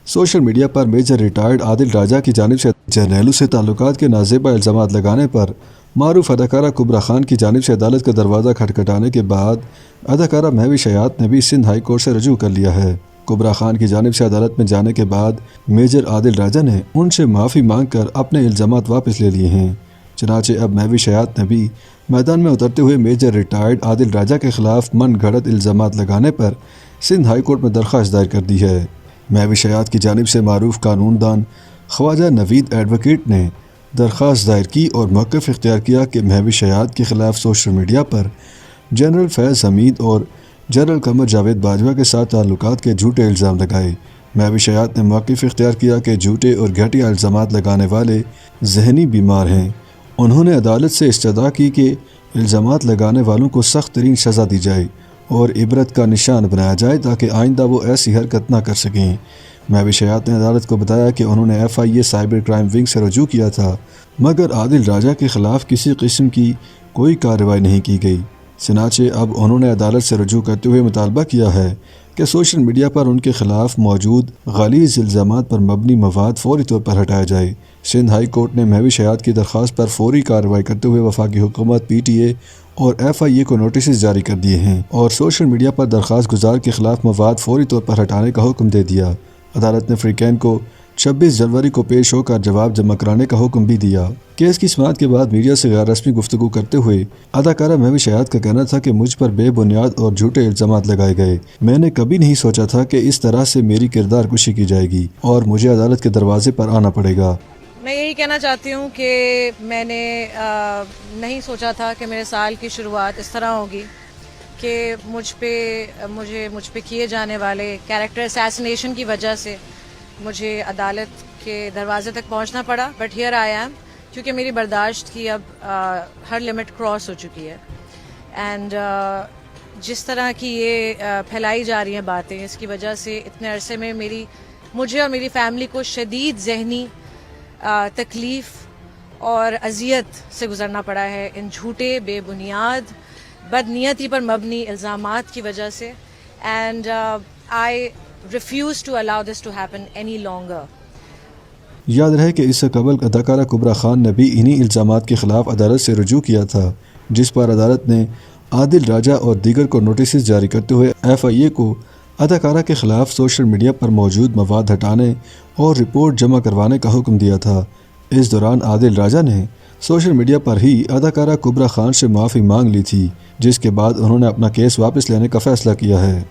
Social media پر major retired عادل راجہ کی جانب سے جرنیلوں سے تعلقات کے نازیبا الزامات لگانے پر معروف اداکارہ کبرا خان کی جانب سے عدالت کا دروازہ کھٹکھٹانے کے بعد اداکارہ مہوش حیات نے بھی سندھ ہائی کورٹ سے رجوع کر لیا ہے۔ کبرا خان کی جانب سے عدالت میں جانے کے بعد میجر عادل راجہ نے ان سے معافی مانگ کر اپنے الزامات واپس لے لیے ہیں۔ چنانچہ اب مہوش حیات نے بھی میدان میں اترتے ہوئے میجر ریٹائرڈ عادل راجہ کے خلاف من گھڑت الزامات لگانے پر سندھ ہائی کورٹ میں درخواست دائر کر دی ہے۔ مہوش حیات کی جانب سے معروف قانون دان خواجہ نوید ایڈوکیٹ نے درخواست دائر کی اور موقف اختیار کیا کہ مہوش حیات کے خلاف سوشل میڈیا پر جنرل فیض حمید اور جنرل قمر جاوید باجوہ کے ساتھ تعلقات کے جھوٹے الزام لگائے۔ مہوش حیات نے موقف اختیار کیا کہ جھوٹے اور گھٹیا الزامات لگانے والے ذہنی بیمار ہیں۔ انہوں نے عدالت سے استدعا کی کہ الزامات لگانے والوں کو سخت ترین سزا دی جائے اور عبرت کا نشان بنایا جائے تاکہ آئندہ وہ ایسی حرکت نہ کر سکیں۔ مہوش حیات نے عدالت کو بتایا کہ انہوں نے FIA سائبر کرائم ونگ سے رجوع کیا تھا مگر عادل راجہ کے خلاف کسی قسم کی کوئی کارروائی نہیں کی گئی۔ چنانچہ اب انہوں نے عدالت سے رجوع کرتے ہوئے مطالبہ کیا ہے کہ سوشل میڈیا پر ان کے خلاف موجود غلیظ الزامات پر مبنی مواد فوری طور پر ہٹایا جائے۔ سندھ ہائی کورٹ نے مہوش حیات کی درخواست پر فوری کارروائی کرتے ہوئے وفاقی حکومت PTA اور FIA کو نوٹسز جاری کر دیے ہیں اور سوشل میڈیا پر درخواست گزار کے خلاف مواد فوری طور پر ہٹانے کا حکم دے دیا۔ عدالت نے فریقین کو 26 جنوری کو پیش ہو کر جواب جمع کرانے کا حکم بھی دیا۔ کیس کی سماعت کے بعد میڈیا سے غیر رسمی گفتگو کرتے ہوئے اداکارہ مہوش حیات کا کہنا تھا کہ مجھ پر بے بنیاد اور جھوٹے الزامات لگائے گئے۔ میں نے کبھی نہیں سوچا تھا کہ اس طرح سے میری کردار کشی کی جائے گی اور مجھے عدالت کے دروازے پر آنا پڑے گا۔ میں یہی کہنا چاہتی ہوں کہ میں نے نہیں سوچا تھا کہ میرے سال کی شروعات اس طرح ہوگی کہ مجھ پہ کیے جانے والے کیریکٹر اسیسینیشن کی وجہ سے مجھے عدالت کے دروازے تک پہنچنا پڑا، بٹ ہیئر آئی ایم، کیونکہ میری برداشت کی اب ہر لمٹ کراس ہو چکی ہے۔ اینڈ جس طرح کی یہ پھیلائی جا رہی ہیں باتیں، اس کی وجہ سے اتنے عرصے میں مجھے اور میری فیملی کو شدید ذہنی تکلیف اور اذیت سے گزرنا پڑا ہے ان جھوٹے بے بنیاد بدنیتی پر مبنی الزامات کی وجہ سے۔ And I refuse to allow this to happen any longer. یاد رہے کہ اس سے قبل اداکارہ کبرا خان نے بھی انہی الزامات کے خلاف عدالت سے رجوع کیا تھا، جس پر عدالت نے عادل راجہ اور دیگر کو نوٹسز جاری کرتے ہوئے FIA کو اداکارہ کے خلاف سوشل میڈیا پر موجود مواد ہٹانے اور رپورٹ جمع کروانے کا حکم دیا تھا۔ اس دوران عادل راجہ نے سوشل میڈیا پر ہی اداکارہ کبرا خان سے معافی مانگ لی تھی، جس کے بعد انہوں نے اپنا کیس واپس لینے کا فیصلہ کیا ہے۔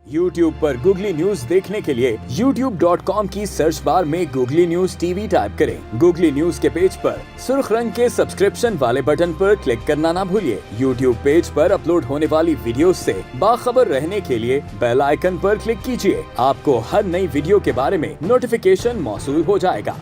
YouTube پر گوگلی نیوز دیکھنے کے لیے youtube.com کی سرچ بار میں گوگلی نیوز TV ٹائپ کریں۔ گوگلی نیوز کے پیج پر سرخ رنگ کے سبسکرپشن والے بٹن پر کلک کرنا نہ بھولیے۔ YouTube پیج پر اپلوڈ ہونے والی ویڈیوز سے باخبر رہنے کے لیے بیل آئیکن پر کلک کیجیے۔ آپ کو ہر نئی ویڈیو کے بارے میں نوٹیفیکیشن موصول ہو جائے گا۔